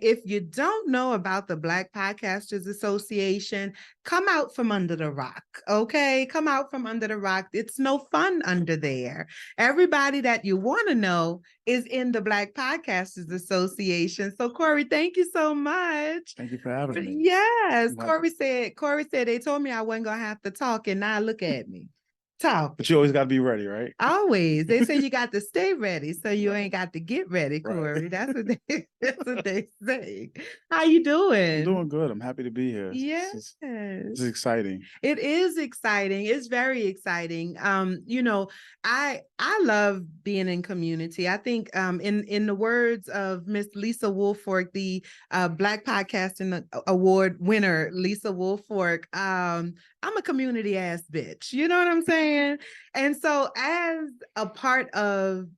If you don't know about the Black Podcasters Association, come out from under the rock, okay? Come out from under the rock. It's no fun under there. Everybody that you want to know is in the Black Podcasters Association. So, Corey, thank you so much. Thank you for having me. Yes, Corey said they told me I wasn't gonna have to talk, and now look at me. Talk. But you always got to be ready, right? Always. They say you got to stay ready, so you ain't got to get ready, Corey. Right. That's what they say. How you doing? I'm doing good. I'm happy to be here. Yes. It's exciting. It is exciting. It's very exciting. I love being in community. I think in the words of Miss Lisa Woolfolk, the Black Podcasting Award winner, Lisa Woolfolk, I'm a community ass bitch. You know what I'm saying? And so as a part of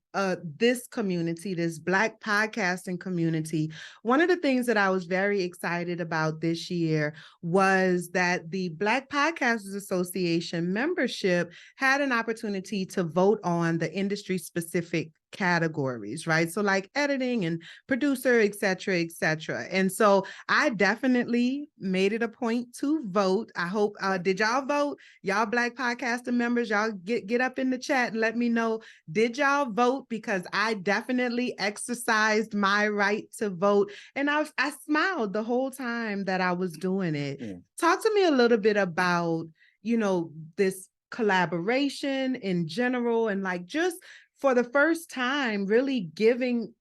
this community, this Black podcasting community, one of the things that I was very excited about this year was that the Black Podcasters Association membership had an opportunity to vote on the industry specific categories, right? So like editing and producer, et cetera, et cetera. And so I definitely made it a point to vote. I hope, did y'all vote? Y'all Black podcaster members, y'all get up in the chat and let me know, did y'all vote? Because I definitely exercised my right to vote. And I smiled the whole time that I was doing it. Yeah. Talk to me a little bit about, this collaboration in general, and like just for the first time, really giving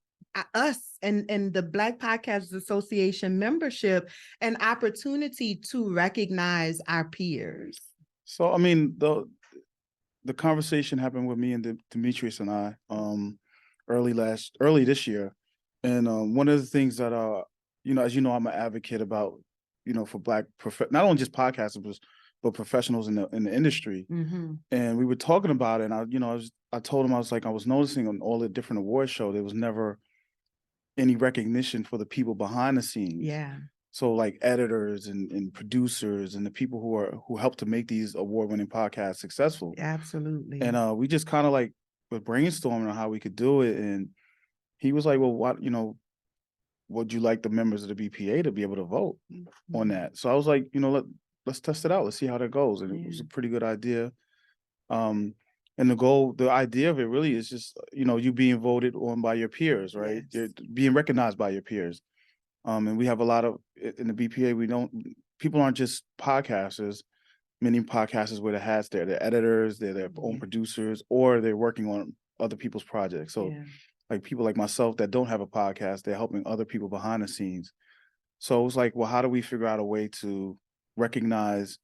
us and the Black Podcasters Association membership an opportunity to recognize our peers. So, I mean, the conversation happened with me and Demetrius and I early this year. And one of the things that, as you know, I'm an advocate about, for Black, not only just podcasters, but professionals in the industry. Mm-hmm. And we were talking about it, and I told him, I was noticing on all the different award shows, there was never any recognition for the people behind the scenes. Yeah. So like editors and producers and the people who help to make these award-winning podcasts successful. Absolutely. And we just kind of like were brainstorming on how we could do it. And he was like, well, would you like the members of the BPA to be able to vote on that? So I was like, let's test it out. Let's see how that goes. And it was a pretty good idea. And the idea of it really is just, you being voted on by your peers, right? Yes. You're being recognized by your peers. And we have a lot of, in the BPA, people aren't just podcasters. Many podcasters wear the hats. They're editors, they're their own producers, or they're working on other people's projects. So like people like myself that don't have a podcast, they're helping other people behind the scenes. So it was like, well, how do we figure out a way to recognize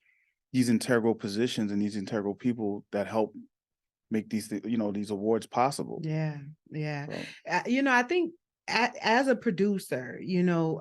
these integral positions and these integral people that help make these awards possible? Yeah. So. I think as a producer,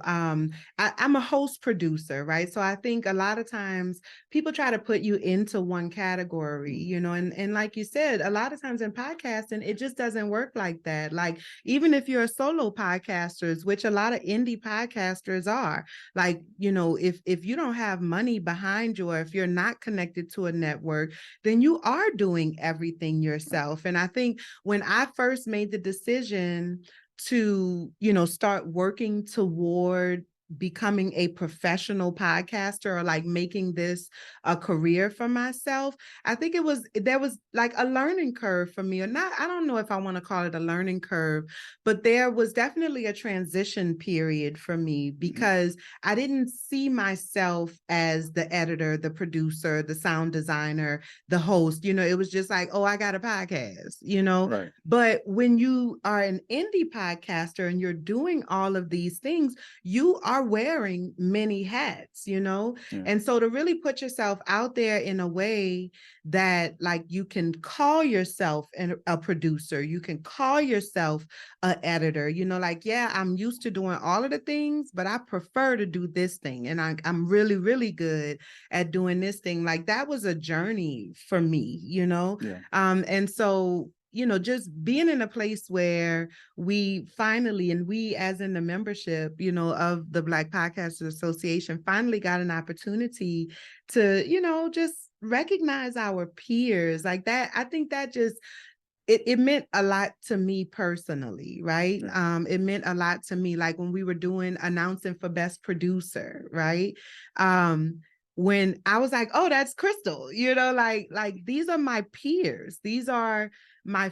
I'm a host producer, right? So I think a lot of times people try to put you into one category, and like you said, a lot of times in podcasting, it just doesn't work like that. Like, even if you're a solo podcasters, which a lot of indie podcasters are, like, if you don't have money behind you, or if you're not connected to a network, then you are doing everything yourself. And I think when I first made the decision to, start working toward becoming a professional podcaster, or like making this a career for myself, I think there was like a learning curve for me, or not. I don't know if I want to call it a learning curve, but there was definitely a transition period for me, because I didn't see myself as the editor, the producer, the sound designer, the host. It was just like, oh, I got a podcast, Right. But when you are an indie podcaster and you're doing all of these things, you are wearing many hats, And so to really put yourself out there in a way that, like, you can call yourself a producer, you can call yourself an editor, like, yeah, I'm used to doing all of the things, but I prefer to do this thing. And I'm really, really good at doing this thing. Like, that was a journey for me, Yeah. And so, just being in a place where we finally, and we as in the membership, of the Black Podcasters Association, finally got an opportunity to, just recognize our peers like that. I think that just it meant a lot to me personally, right? Yeah. It meant a lot to me, like when we were doing announcing for best producer, right? Um, when I was like, oh, that's Crystal, like these are my peers. These are my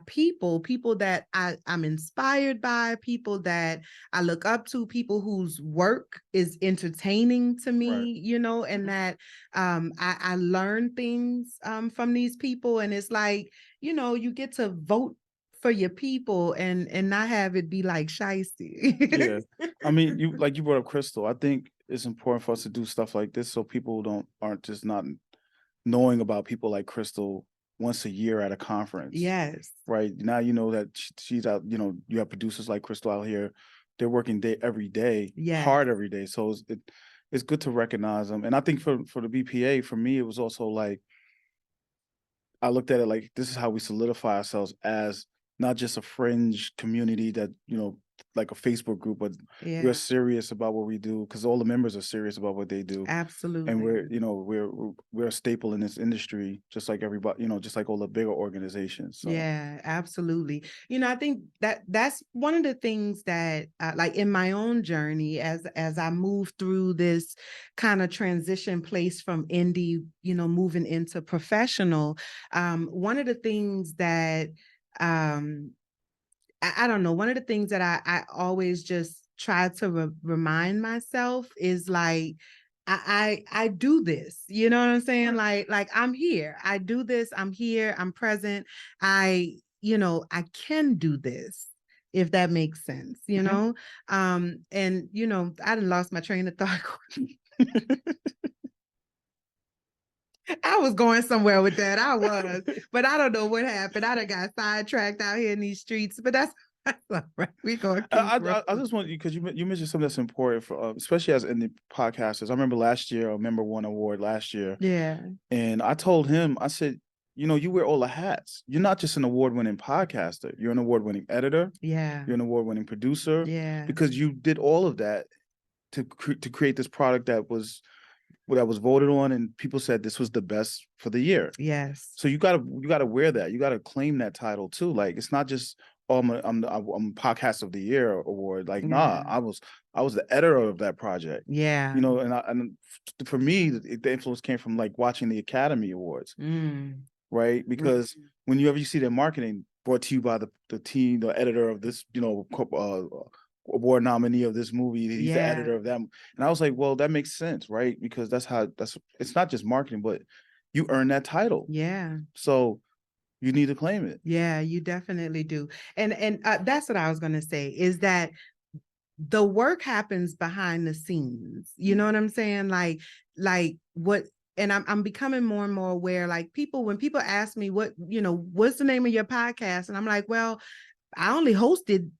people that I'm inspired by, people that I look up to, people whose work is entertaining to me, Right. and that I learn things from these people. And it's like, you get to vote for your people and not have it be like shiesty. Yeah. I mean, you brought up Crystal. I think it's important for us to do stuff like this so people aren't just not knowing about people like Crystal once a year at a conference. Yes. Right. Now you know that she's out, you have producers like Crystal out here. They're working every day, hard every day. So it's good to recognize them. And I think for the BPA, for me, it was also like, I looked at it like this is how we solidify ourselves as not just a fringe community that, like a Facebook group, but we're serious about what we do because all the members are serious about what they do. Absolutely. And we're a staple in this industry, just like everybody, just like all the bigger organizations. So. Yeah, absolutely. I think that's one of the things that like in my own journey as I move through this kind of transition place from indie, moving into professional. One of the things that I don't know, one of the things that I always just try to remind myself is like, I do this, you know what I'm saying? Like I'm here, I do this, I'm here, I'm present. I can do this, if that makes sense, and I done lost my train of thought. I was going somewhere with that. I was, but I don't know what happened. I done got sidetracked out here in these streets, but that's all right. We going. I just want you, because you mentioned something that's important for especially as indie podcasters. I remember last year, I remember one award last year. Yeah. And I told him, I said, you wear all the hats. You're not just an award-winning podcaster. You're an award-winning editor. Yeah. You're an award-winning producer. Yeah. Because you did all of that to create this product that was voted on, and people said this was the best for the year. Yes. So you gotta wear that. You gotta claim that title too. Like it's not just I'm podcast of the year award. Like nah, I was the editor of that project. Yeah. And for me, the influence came from like watching the Academy Awards, right? Because whenever you see their marketing brought to you by the team, the editor of this, award nominee of this movie, he's the editor of that, and I was like, well, that makes sense, right? Because it's not just marketing, but you earn that title. Yeah. So you need to claim it. Yeah, you definitely do. And that's what I was going to say, is that the work happens behind the scenes. You know what I'm saying? Like what, and I'm becoming more and more aware, like when people ask me what's the name of your podcast? And I'm like, well, I only hosted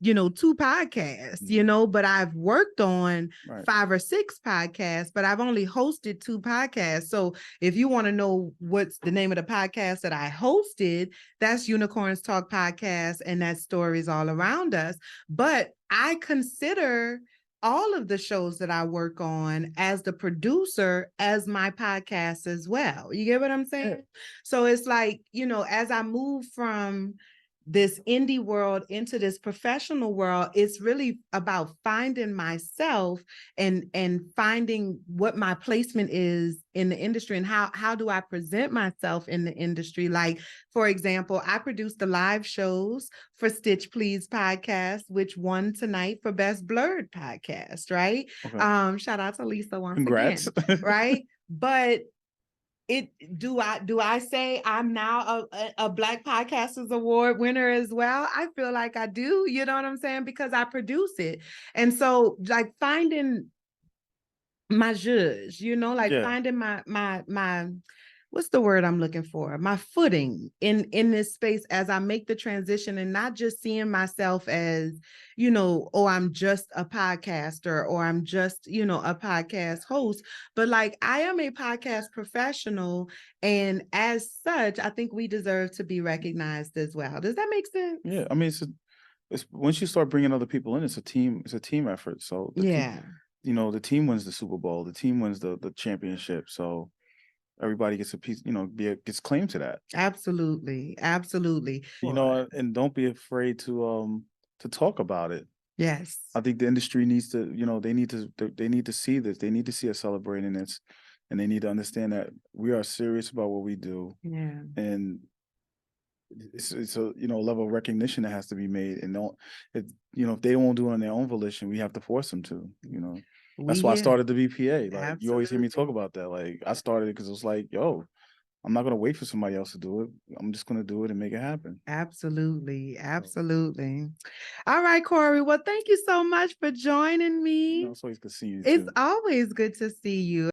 2 podcasts, but I've worked on 5 or 6 podcasts, but I've only hosted 2 podcasts. So if you want to know what's the name of the podcast that I hosted, that's Unicorns Talk Podcast, and that Stories All Around Us. But I consider all of the shows that I work on as the producer, as my podcast as well. You get what I'm saying? Yeah. So it's like, as I move from this indie world into this professional world, it's really about finding myself and finding what my placement is in the industry, and how do I present myself in the industry. Like, for example, I produced the live shows for Stitch Please podcast, which won tonight for Best Blurred podcast, right? Okay. Shout out to Lisa once Congrats. Again, right? But do I say I'm now a Black Podcasters Award winner as well? I feel like I do, you know what I'm saying? Because I produce it. And so like finding my judge, finding my what's the word I'm looking for? My footing in this space as I make the transition, and not just seeing myself as, oh, I'm just a podcaster, or I'm just, a podcast host, but like I am a podcast professional. And as such, I think we deserve to be recognized as well. Does that make sense? Yeah. I mean, it's once you start bringing other people in, it's a team effort. So the team wins the Super Bowl, the team wins the championship. So everybody gets a piece, gets claim to that. Absolutely. Absolutely. And don't be afraid to talk about it. Yes. I think the industry needs to, they need to see this. They need to see us celebrating this, and they need to understand that we are serious about what we do. Yeah. And it's a level of recognition that has to be made, and if they won't do it on their own volition, we have to force them to. That's why I started the BPA. Like, you always hear me talk about that. Like, I started it because it was like, yo, I'm not gonna wait for somebody else to do it. I'm just gonna do it and make it happen. Absolutely. Absolutely. All right, Corey. Well, thank you so much for joining me. It's always good seeing you It's too. always good to see you.